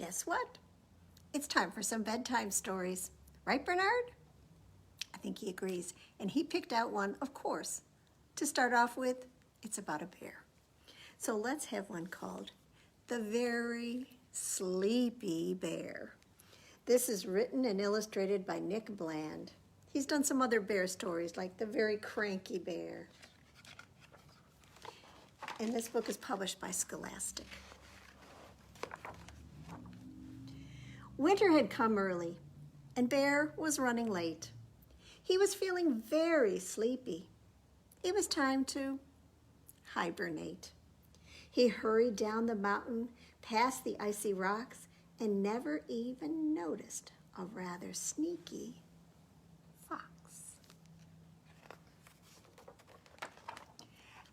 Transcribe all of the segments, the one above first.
Guess what? It's time for some bedtime stories. Right, Bernard? I think he agrees, and he picked out one, of course. To start off with, it's about a bear. So let's have one called The Very Sleepy Bear. This is written and illustrated by Nick Bland. He's done some other bear stories like The Very Cranky Bear. And this book is published by Scholastic. Winter had come early, and Bear was running late. He was feeling very sleepy. It was time to hibernate. He hurried down the mountain, past the icy rocks, and never even noticed a rather sneaky fox.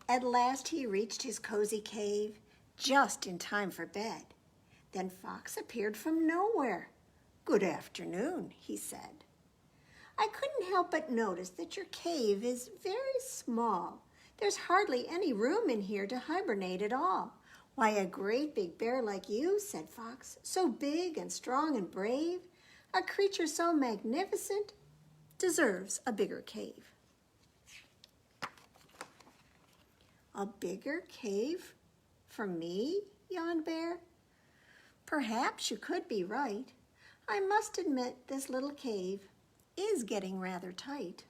At last he reached his cozy cave, just in time for bed. Then Fox appeared from nowhere. "Good afternoon," he said. "I couldn't help but notice that your cave is very small. There's hardly any room in here to hibernate at all." "Why, a great big bear like you," said Fox, "so big and strong and brave, a creature so magnificent, deserves a bigger cave." "A bigger cave for me?" yawned Bear. "Perhaps you could be right. I must admit this little cave is getting rather tight."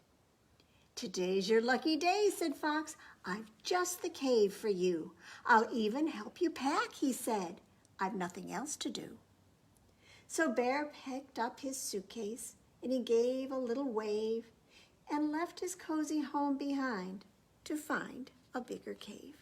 "Today's your lucky day," said Fox. "I've just the cave for you. I'll even help you pack," he said. "I've nothing else to do." So Bear picked up his suitcase and he gave a little wave and left his cozy home behind to find a bigger cave.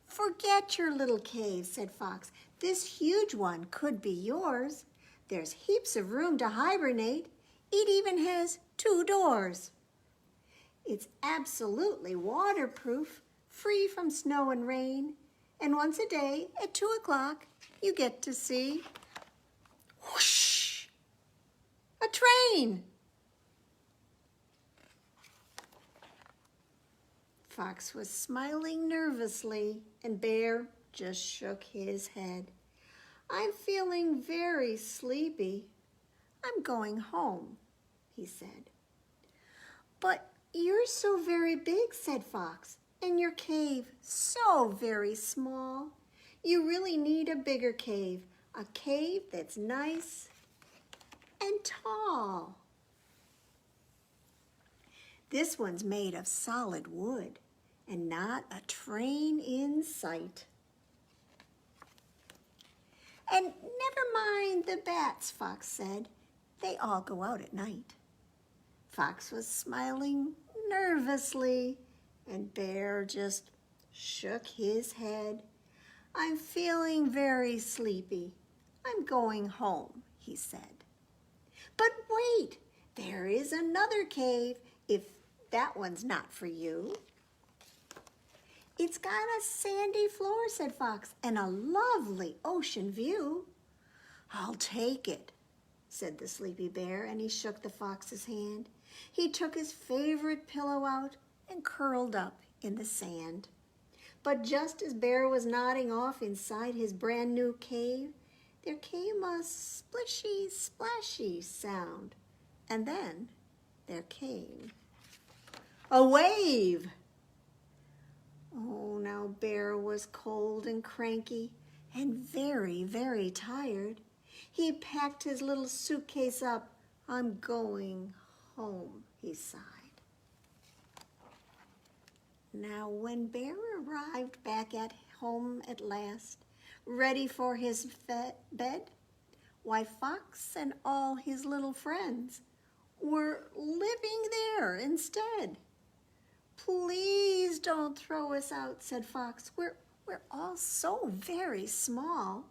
"Forget your little cave," said Fox. "This huge one could be yours. There's heaps of room to hibernate. It even has 2 doors. It's absolutely waterproof, free from snow and rain, and once a day at 2 o'clock you get to see, whoosh, a train." Fox was smiling nervously, and Bear just shook his head. "I'm feeling very sleepy. I'm going home," he said. "But you're so very big," said Fox, "and your cave so very small. You really need a bigger cave, a cave that's nice and tall. This one's made of solid wood and not a train in sight. And never mind the bats," Fox said. "They all go out at night." Fox was smiling nervously, and Bear just shook his head. "I'm feeling very sleepy. I'm going home," he said. "But wait, there is another cave, if that one's not for you." "It's got a sandy floor," said Fox, "and a lovely ocean view." "I'll take it," said the sleepy Bear, and he shook the Fox's hand. He took his favorite pillow out and curled up in the sand. But just as Bear was nodding off inside his brand new cave, there came a splishy, splashy sound, and then there came a wave. Oh, now Bear was cold and cranky and very, very tired. He packed his little suitcase up. "I'm going home," he sighed. Now, when Bear arrived back at home at last, ready for his bed, why, Fox and all his little friends were living there instead. "Please don't throw us out," said Fox. We're all so very small.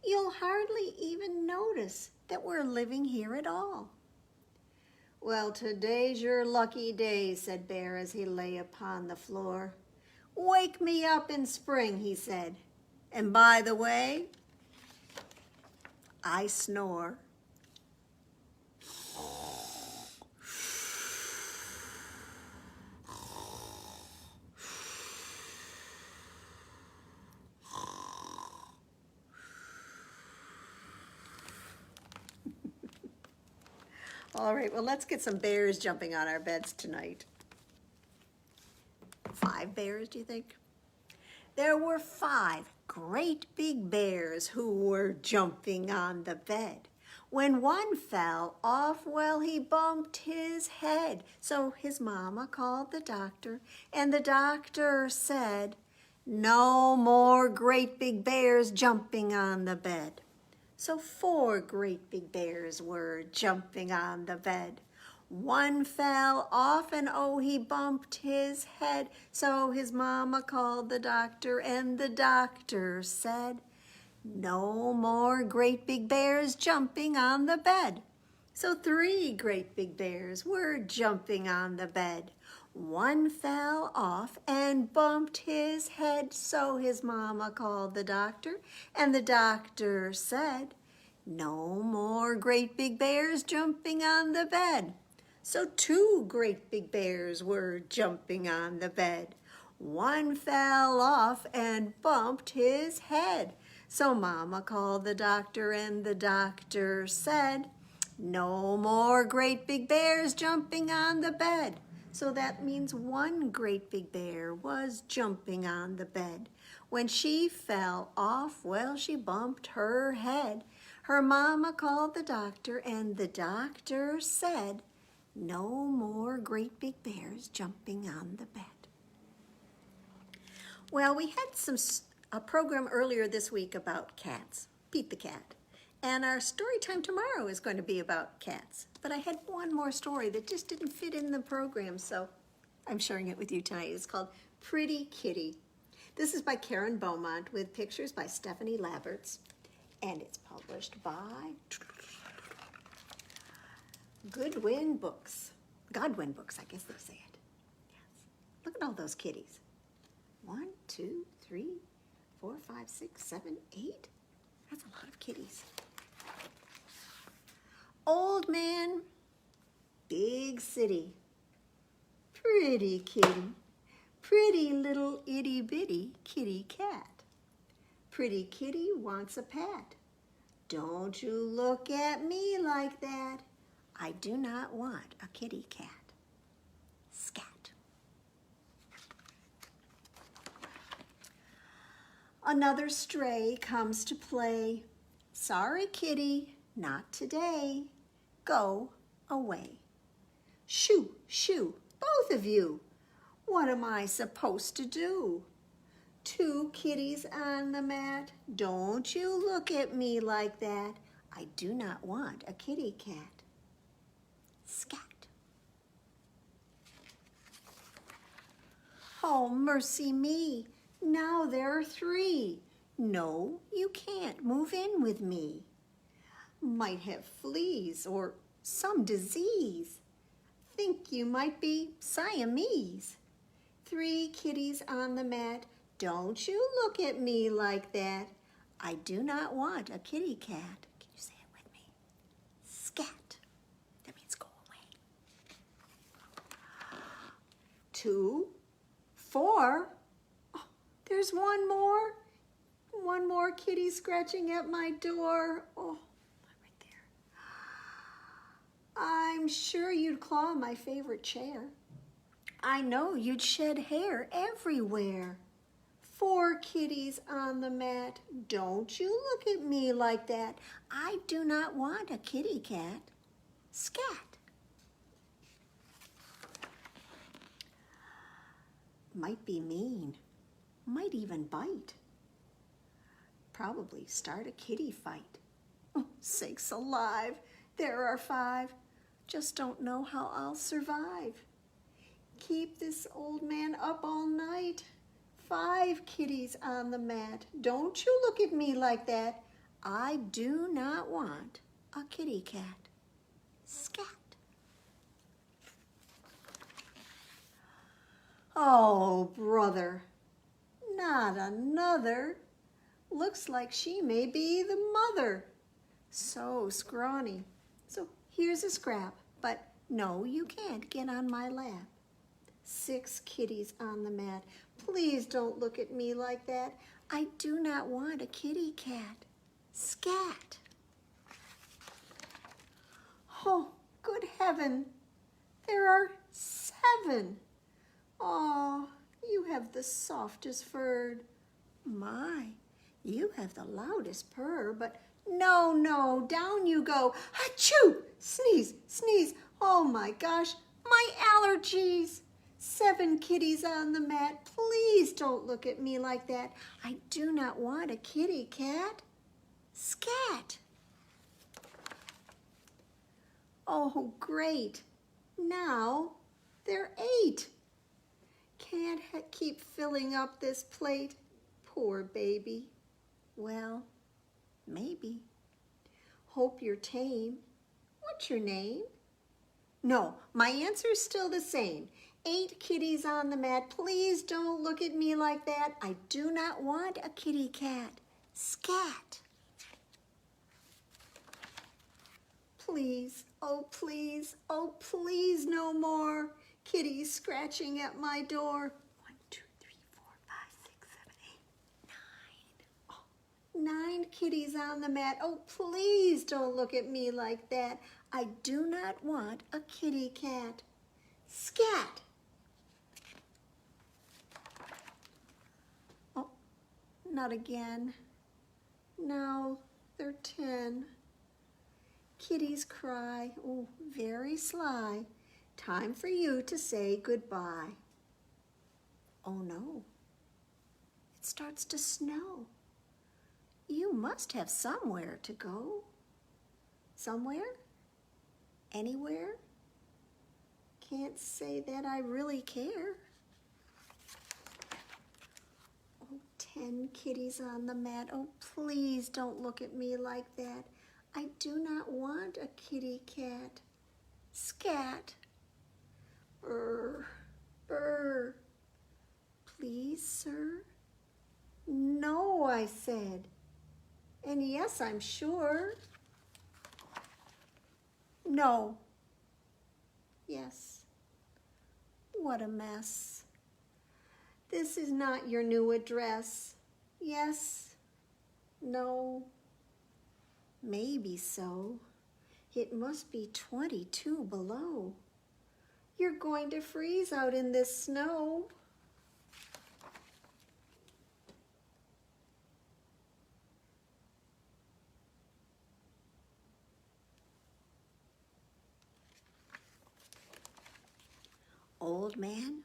You'll hardly even notice that we're living here at all." "Well, today's your lucky day," said Bear as he lay upon the floor. "Wake me up in spring," he said. "And by the way, I snore." All right, well, let's get some bears jumping on our beds tonight. 5 bears, do you think? There were 5 great big bears who were jumping on the bed. When one fell off, well, he bumped his head. So his mama called the doctor, and the doctor said, "No more great big bears jumping on the bed." So 4 great big bears were jumping on the bed. One fell off and oh, he bumped his head. So his mama called the doctor and the doctor said, "No more great big bears jumping on the bed." So 3 great big bears were jumping on the bed. One fell off and bumped his head. So his mama called the doctor and the doctor said, "No more great big bears jumping on the bed." So 2 great big bears were jumping on the bed. One fell off and bumped his head. So mama called the doctor and the doctor said, "No more great big bears jumping on the bed." So that means 1 great big bear was jumping on the bed. When she fell off, well, she bumped her head. Her mama called the doctor and the doctor said, "No more great big bears jumping on the bed." Well, we had a program earlier this week about cats, Pete the Cat. And our story time tomorrow is going to be about cats. But I had one more story that just didn't fit in the program, so I'm sharing it with you tonight. It's called Pretty Kitty. This is by Karen Beaumont with pictures by Stephanie Laberts. And it's published by Godwin Books, I guess they say it. Yes. Look at all those kitties. 1, 2, 3, 4, 5, 6, 7, 8. That's a lot of kitties. Old man, big city. Pretty kitty, pretty little itty bitty kitty cat. Pretty kitty wants a pat. Don't you look at me like that. I do not want a kitty cat. Scat. Another stray comes to play. Sorry, kitty, not today. Go away. Shoo, shoo, both of you. What am I supposed to do? 2 kitties on the mat. Don't you look at me like that. I do not want a kitty cat. Scat. Oh, mercy me. Now there are 3. No, you can't move in with me. Might have fleas or some disease. Think you might be Siamese. 3 kitties on the mat. Don't you look at me like that. I do not want a kitty cat. Can you say it with me? Scat. That means go away. 2, 4. Oh, there's one more. One more kitty scratching at my door. Oh, right there. I'm sure you'd claw my favorite chair. I know you'd shed hair everywhere. 4 kitties on the mat. Don't you look at me like that. I do not want a kitty cat. Scat. Might be mean. Might even bite. Probably start a kitty fight. Oh, sakes alive. There are 5. Just don't know how I'll survive. Keep this old man up all night. 5 kitties on the mat. Don't you look at me like that. I do not want a kitty cat. Scat. Oh, brother, not another. Looks like she may be the mother. So scrawny. So here's a scrap, but no, you can't get on my lap. 6 kitties on the mat. Please don't look at me like that. I do not want a kitty cat. Scat. Oh, good heaven, there are 7. Oh, you have the softest fur. My, you have the loudest purr, but no, no, down you go. Achoo! Sneeze, sneeze. Oh my gosh, my allergies. 7 kitties on the mat. Please don't look at me like that. I do not want a kitty cat. Scat. Oh, great. Now there are 8. Can't keep filling up this plate. Poor baby. Well, maybe. Hope you're tame. What's your name? No, my answer's still the same. 8 kitties on the mat. Please don't look at me like that. I do not want a kitty cat. Scat. Please, oh please no more. Kitties scratching at my door. 1, 2, 3, 4, 5, 6, 7, 8, 9. Oh, 9 kitties on the mat. Oh, please don't look at me like that. I do not want a kitty cat. Scat. Oh, not again. No, they're 10. Kitties cry, oh, very sly. Time for you to say goodbye. Oh no, it starts to snow. You must have somewhere to go. Somewhere? Anywhere? Can't say that I really care. Oh, 10 kitties on the mat. Oh, please don't look at me like that. I do not want a kitty cat. Scat. Brr, brr. Please, sir? No, I said. And yes, I'm sure. No. Yes. What a mess. This is not your new address. Yes. No. Maybe so. It must be 22 below. You're going to freeze out in this snow. Old man,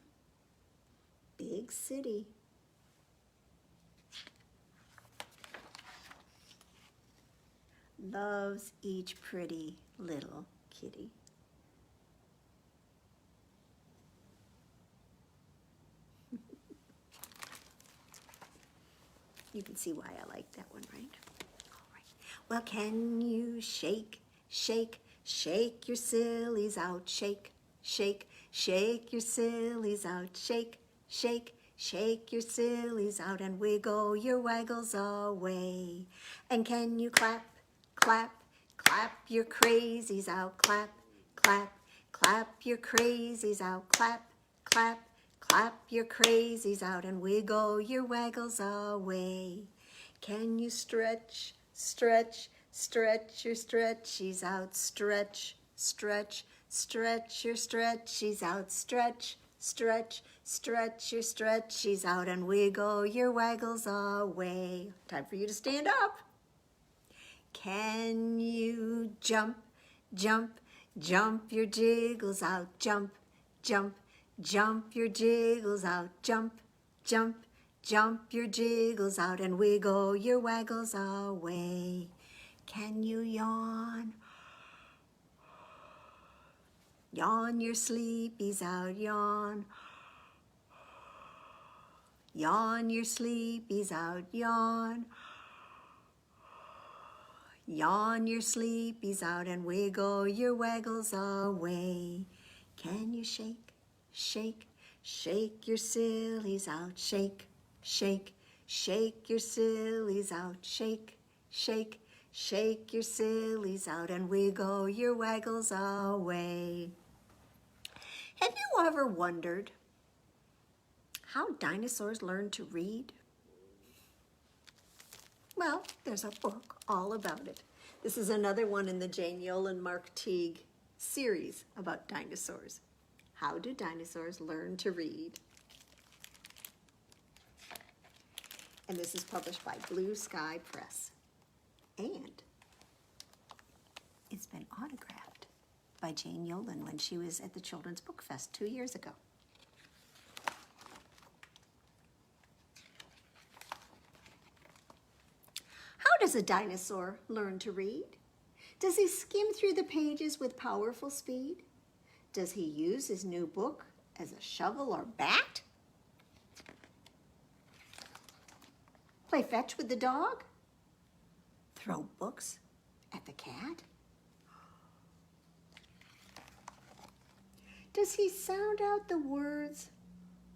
big city. Loves each pretty little kitty. You can see why I like that one, right? All right. Well, can you shake, shake, shake your sillies out? Shake, shake, shake your sillies out. Shake, shake, shake your sillies out and wiggle your waggles away. And can you clap, clap, clap your crazies out? Clap, clap, clap your crazies out. Clap, clap, clap your crazies out and wiggle your waggles away. Can you stretch, stretch, stretch your stretchies out? Stretch, stretch, stretch your stretchies out. Stretch, stretch, stretch your stretchies out and wiggle your waggles away. Time for you to stand up. Can you jump, jump, jump your jiggles out? Jump, jump, jump your jiggles out. Jump, jump, jump your jiggles out and wiggle your waggles away. Can you yawn? Yawn your sleepies out, yawn. Yawn your sleepies out, yawn. Yawn your sleepies out and wiggle your waggles away. Can you shake, shake, shake your sillies out? Shake, shake, shake your sillies out. Shake, shake, shake your sillies out and wiggle your waggles away. Have you ever wondered how dinosaurs learned to read? Well, there's a book all about it. This is another one in the Jane Yolen Mark Teague series about dinosaurs. How do dinosaurs learn to read? And this is published by Blue Sky Press. And it's been autographed by Jane Yolen when she was at the Children's Book Fest 2 years ago. How does a dinosaur learn to read? Does he skim through the pages with powerful speed? Does he use his new book as a shovel or bat? Play fetch with the dog? Throw books at the cat? Does he sound out the words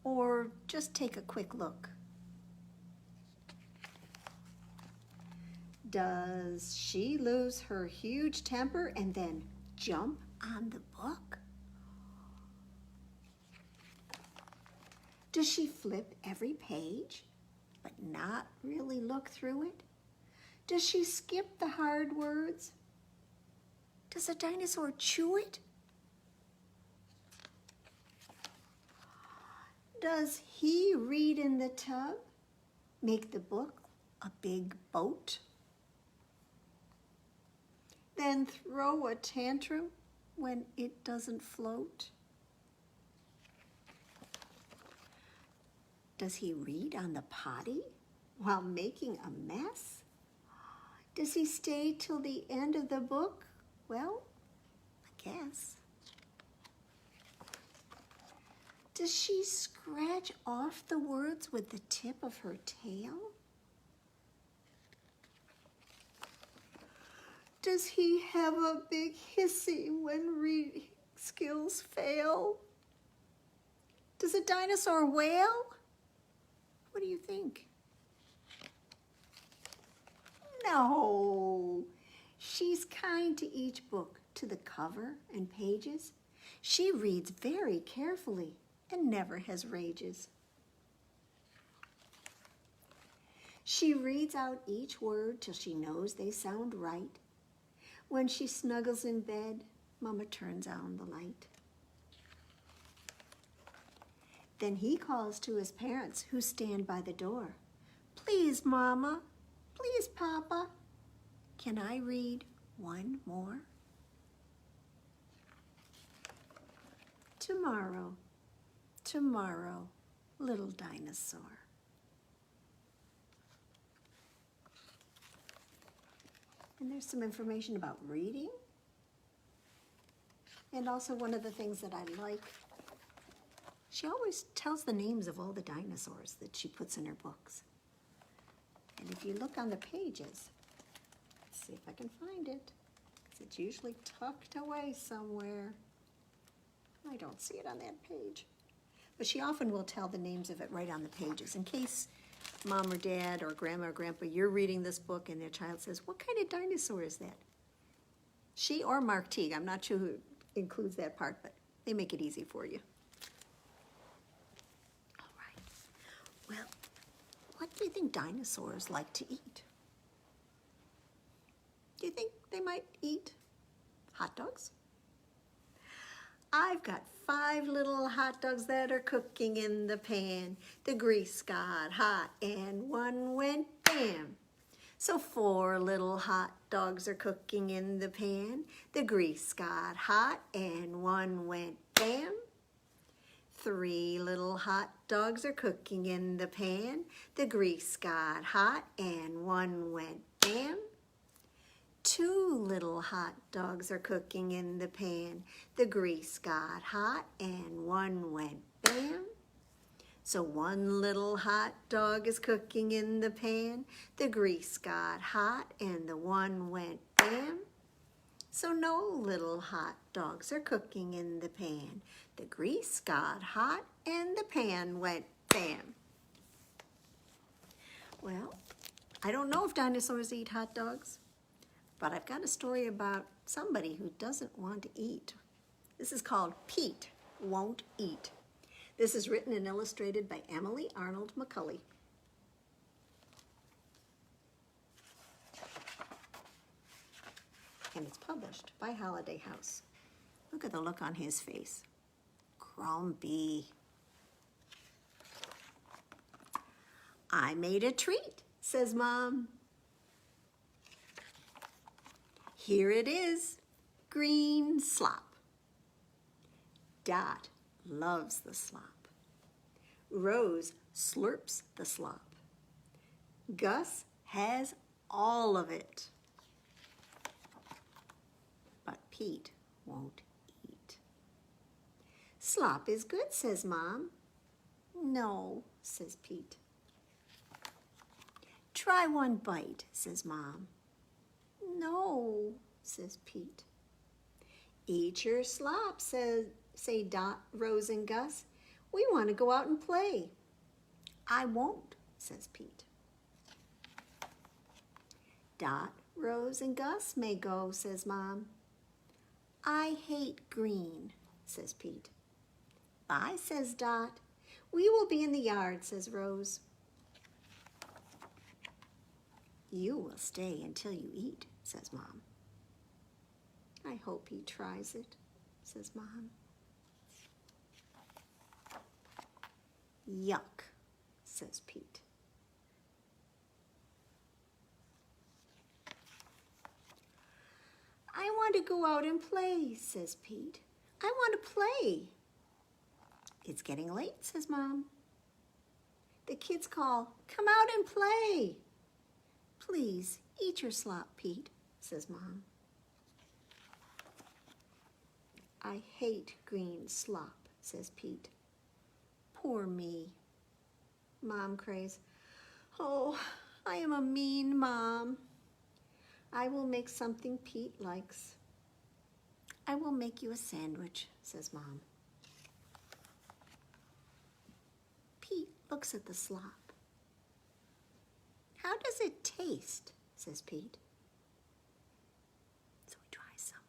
or just take a quick look? Does she lose her huge temper and then jump on the book? Does she flip every page but not really look through it? Does she skip the hard words? Does a dinosaur chew it? Does he read in the tub, make the book a big boat? Then throw a tantrum when it doesn't float? Does he read on the potty while making a mess? Does he stay till the end of the book? Well, I guess. Does she scratch off the words with the tip of her tail? Does he have a big hissy when reading skills fail? Does a dinosaur wail? What do you think? No, she's kind to each book, to the cover and pages. She reads very carefully and never has rages. She reads out each word till she knows they sound right. When she snuggles in bed, Mama turns on the light. Then he calls to his parents who stand by the door. Please, Mama, please, Papa, can I read one more? Tomorrow, tomorrow, little dinosaur. And there's some information about reading. And also one of the things that I like, she always tells the names of all the dinosaurs that she puts in her books. And if you look on the pages, let's see if I can find it, because it's usually tucked away somewhere. I don't see it on that page. But she often will tell the names of it right on the pages in case Mom or Dad or Grandma or Grandpa, you're reading this book and their child says, what kind of dinosaur is that? She or Mark Teague, I'm not sure who includes that part, but they make it easy for you. All right. Well, what do you think dinosaurs like to eat? Do you think they might eat hot dogs? I've got 5 little hot dogs that are cooking in the pan. The grease got hot and one went bam. So 4 little hot dogs are cooking in the pan. The grease got hot and one went bam. 3 little hot dogs are cooking in the pan. The grease got hot and one went bam. 2 little hot dogs are cooking in the pan. The grease got hot and one went bam. So 1 little hot dog is cooking in the pan. The grease got hot and the one went bam. So no little hot dogs are cooking in the pan. The grease got hot and the pan went bam. Well, I don't know if dinosaurs eat hot dogs, but I've got a story about somebody who doesn't want to eat. This is called Pete Won't Eat. This is written and illustrated by Emily Arnold McCully. And it's published by Holiday House. Look at the look on his face. Grumpy. I made a treat, says Mom. Here it is, green slop. Dot loves the slop. Rose slurps the slop. Gus has all of it. But Pete won't eat. Slop is good, says Mom. No, says Pete. Try one bite, says Mom. No, says Pete. Eat your slop, say Dot, Rose, and Gus. We want to go out and play. I won't, says Pete. Dot, Rose, and Gus may go, says Mom. I hate green, says Pete. Bye, says Dot. We will be in the yard, says Rose. You will stay until you eat, says Mom. I hope he tries it, says Mom. Yuck, says Pete. I want to go out and play, says Pete. I want to play. It's getting late, says Mom. The kids call, come out and play. Please, eat your slop, Pete, says Mom. I hate green slop, says Pete. Poor me. Mom cries, oh, I am a mean mom. I will make something Pete likes. I will make you a sandwich, says Mom. Pete looks at the slop. How does it taste, says Pete. So he tries some.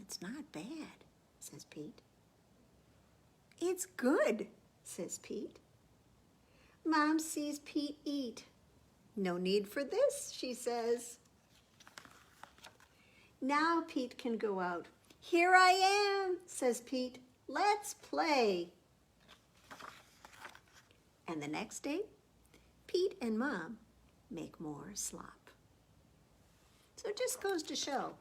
It's not bad, says Pete. It's good, says Pete. Mom sees Pete eat. No need for this, she says. Now Pete can go out. Here I am, says Pete. Let's play. And the next day, Pete and Mom make more slop. So it just goes to show,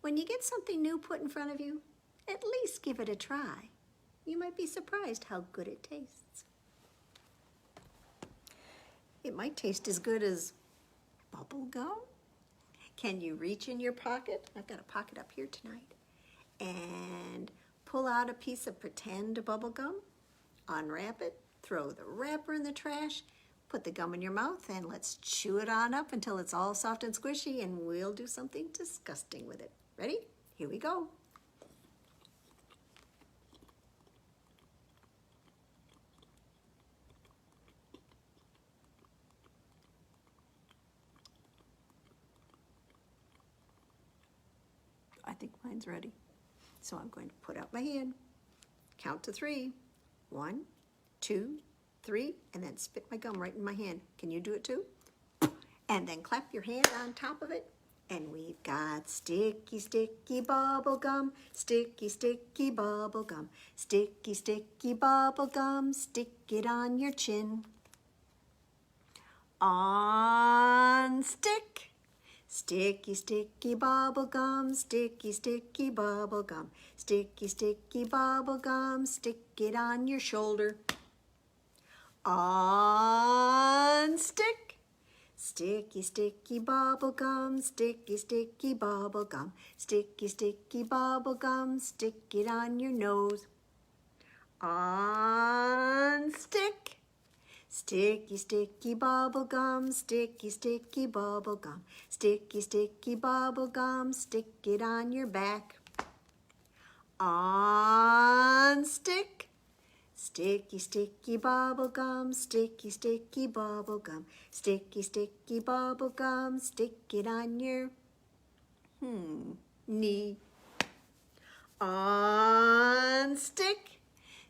when you get something new put in front of you, at least give it a try. You might be surprised how good it tastes. It might taste as good as bubble gum. Can you reach in your pocket? I've got a pocket up here tonight. And pull out a piece of pretend bubble gum, unwrap it, throw the wrapper in the trash, put the gum in your mouth, and let's chew it on up until it's all soft and squishy, and we'll do something disgusting with it. Ready? Here we go. I think mine's ready. So I'm going to put out my hand, count to 3. 1, 2, 3, and then spit my gum right in my hand. Can you do it too? And then clap your hand on top of it. And we've got sticky, sticky bubble gum, sticky, sticky bubble gum, sticky, sticky bubble gum, stick it on your chin. On stick. Sticky, sticky bubble gum, sticky, sticky bubble gum, sticky, sticky bubble gum, stick it on your shoulder. On stick. Sticky, sticky bubble gum, sticky, sticky bubble gum, sticky, sticky bubble gum, stick it on your nose. On stick. Sticky, sticky bubble gum, sticky, sticky bubble gum, sticky, sticky bubble gum, stick it on your back. On stick. Sticky, sticky bubble gum, sticky, sticky bubble gum, sticky, sticky bubble gum, stick it on your knee. On stick.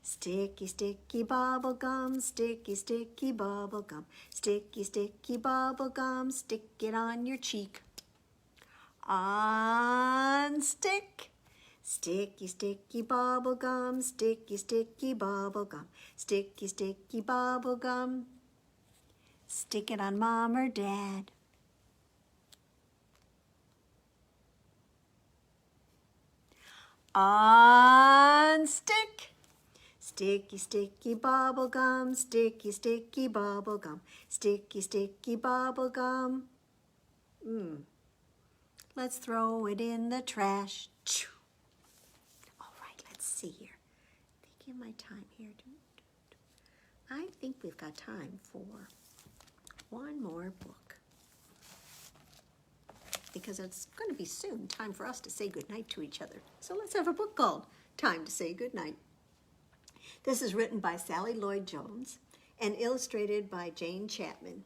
Sticky, sticky bubble gum, sticky, sticky bubble gum, sticky, sticky bubble gum, stick it on your cheek. On stick. Sticky, sticky bubble gum, sticky, sticky bubble gum, sticky, sticky bubble gum. Stick it on Mom or Dad. On stick. Sticky, sticky bubble gum, sticky, sticky bubble gum, sticky, sticky bubble gum. Let's throw it in the trash. All right, let's see here. Thinking of my time here. I think we've got time for one more book, because it's going to be soon time for us to say goodnight to each other. So let's have a book called Time to Say Goodnight. This is written by Sally Lloyd-Jones and illustrated by Jane Chapman.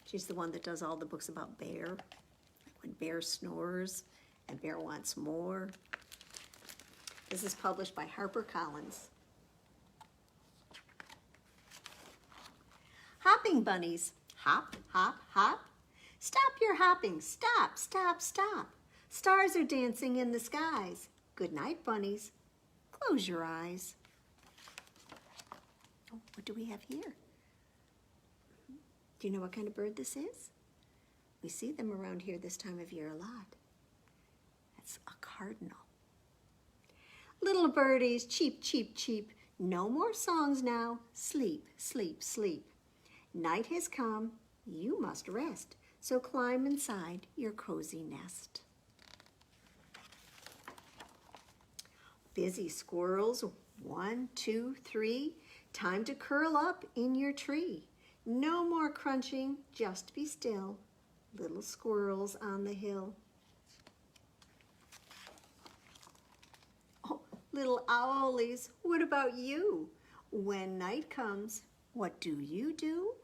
She's the one that does all the books about Bear, like When Bear Snores and Bear Wants More. This is published by Harper Collins. Hopping bunnies. Hop, hop, hop. Stop your hopping. Stop, stop, stop. Stars are dancing in the skies. Good night, bunnies. Close your eyes. Oh, what do we have here? Do you know what kind of bird this is? We see them around here this time of year a lot. That's a cardinal. Little birdies, cheep, cheep, cheep. No more songs now. Sleep, sleep, sleep. Night has come. You must rest. So climb inside your cozy nest. Busy squirrels, 1, 2, 3. Time to curl up in your tree. No more crunching, just be still. Little squirrels on the hill. Oh, little owlies, what about you? When night comes, what do?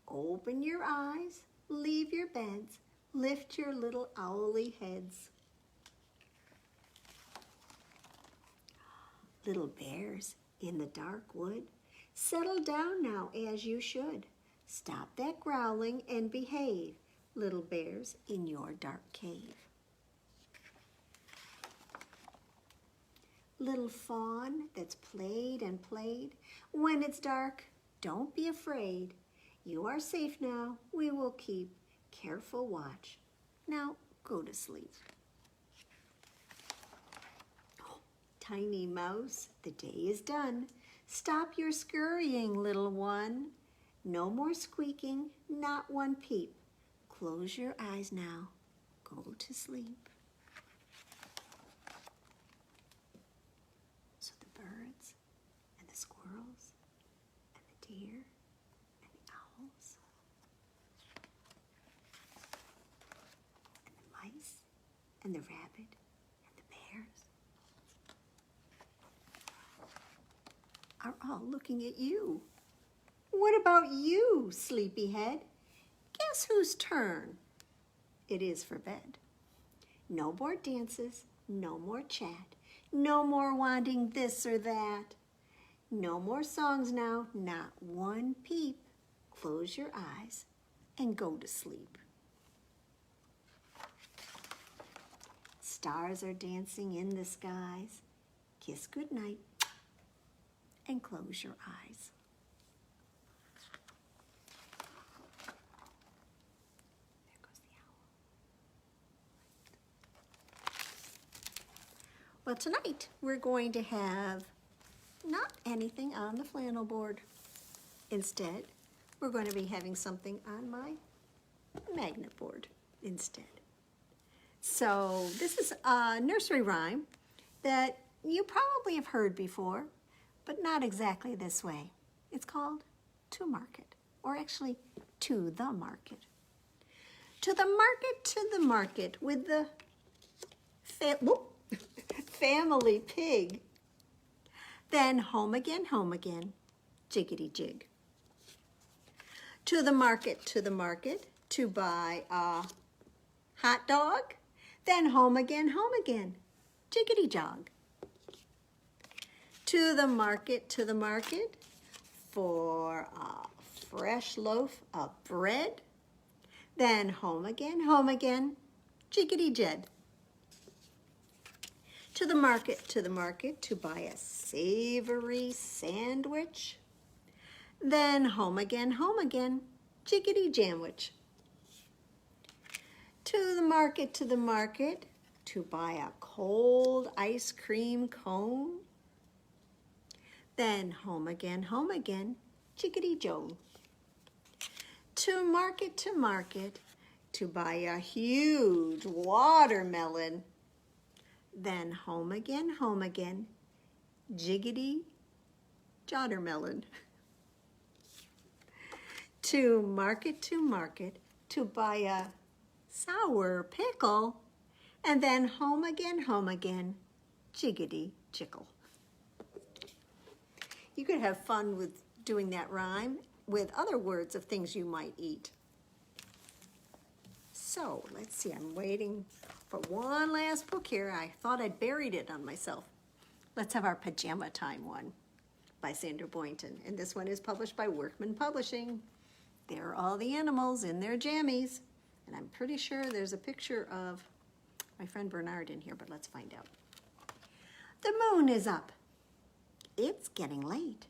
Open your eyes, leave your beds, lift your little owly heads. Little bears in the dark wood, settle down now as you should. Stop that growling and behave, little bears in your dark cave. Little fawn that's played and played, when it's dark, don't be afraid. You are safe now, we will keep careful watch. Now go to sleep. Oh, tiny mouse, the day is done. Stop your scurrying, little one. No more squeaking, not one peep. Close your eyes now, go to sleep. So the birds and the squirrels and the deer and the owls and the mice and the rabbit and the bears are all looking at you. What about you, sleepyhead? Guess whose turn it is for bed? No more dances, no more chat, no more wanting this or that. No more songs now, not one peep. Close your eyes and go to sleep. Stars are dancing in the skies. Kiss goodnight and close your eyes. There goes the owl. Well, tonight we're going to have not anything on the flannel board. Instead, we're going to be having something on my magnet board instead. So this is a nursery rhyme that you probably have heard before, but not exactly this way. It's called To Market, or actually To the Market. To the market with the family pig. Then home again, jiggity jig. To the market, to buy a hot dog. Then home again, jiggity jog. To the market, for a fresh loaf of bread. Then home again, jiggity jed. to the market to buy a savory sandwich. Then home again, jiggity jamwich. To the market to buy a cold ice cream cone. Then home again, jiggity Joe. To market to buy a huge watermelon. Then home again, jiggity joddermelon. To market to buy a sour pickle. And then home again, jiggity jickle. You could have fun with doing that rhyme with other words of things you might eat. So let's see, I'm waiting for one last book here. I thought I'd buried it on myself. Let's have our Pajama Time one by Sandra Boynton. And this one is published by Workman Publishing. There are all the animals in their jammies. And I'm pretty sure there's a picture of my friend Bernard in here, but let's find out. The moon is up. It's getting late.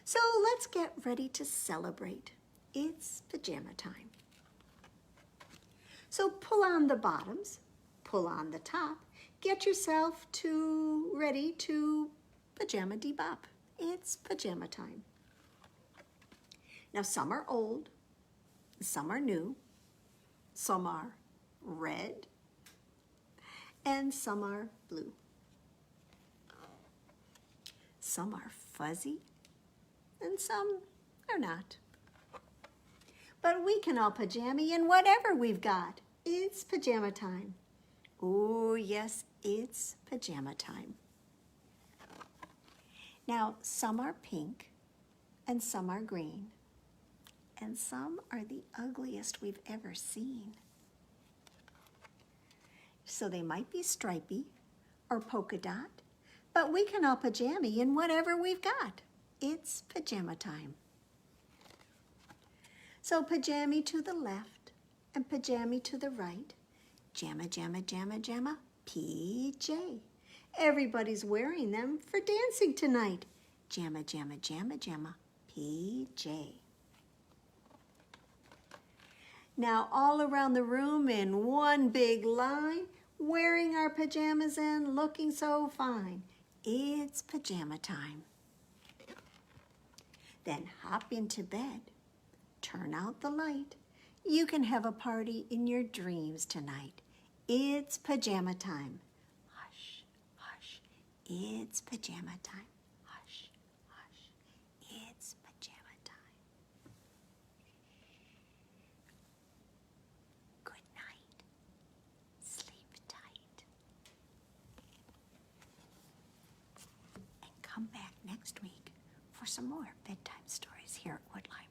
So let's get ready to celebrate. It's pajama time. So pull on the bottoms, pull on the top, get yourself ready to pajama debop. It's pajama time. Now some are old, some are new, some are red, and some are blue. Some are fuzzy, and some are not. But we can all pajama in whatever we've got. It's pajama time. Oh, yes, it's pajama time. Now, some are pink, and some are green, and some are the ugliest we've ever seen. So they might be stripy or polka dot, but we can all pajama in whatever we've got. It's pajama time. So pajama to the left and pajama to the right. Jamma, jamma, jamma, jamma, PJ. Everybody's wearing them for dancing tonight. Jamma, jamma, jamma, jamma, PJ. Now all around the room in one big line, wearing our pajamas and looking so fine. It's pajama time. Then hop into bed, turn out the light. You can have a party in your dreams tonight. It's pajama time. Hush, hush, it's pajama time. Hush, hush, it's pajama time. Good night. Sleep tight. And come back next week for some more bedtime stories here at Woodline.